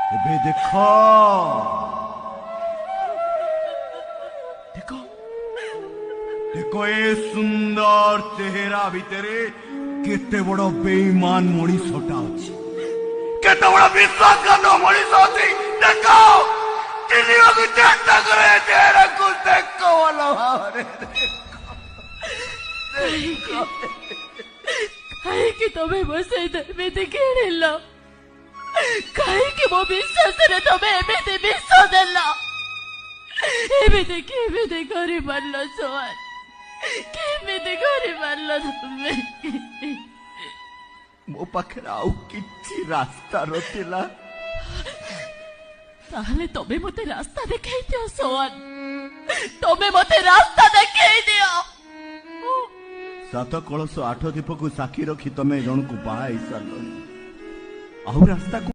एबे देखो देखो देखो ए सुंदर चेहरा भितरे केते बड़ बेईमान मनीषटा अछि केते बड़ विश्वासघात मनीष अछि देखो चिनिया को चेष्टा करे चेहरा को देखो वाला भावरे काहे कि तमे बसे एमिति खेलिल काहे कि मो विश्वास रे तमे एमिति विश्व देल एमिति केमिति करि पारल सोहन केमिति करि पारल तमे मो पाखे आउ किछि रास्ता रथिला ताहले तमे मते रास्ता देखाई दियो सोहन तमे मते रास्ता देखाई दियो 7 कलश 8 दीप को साक्षी रखी तमे जन को बाहा सार आउ रास्ता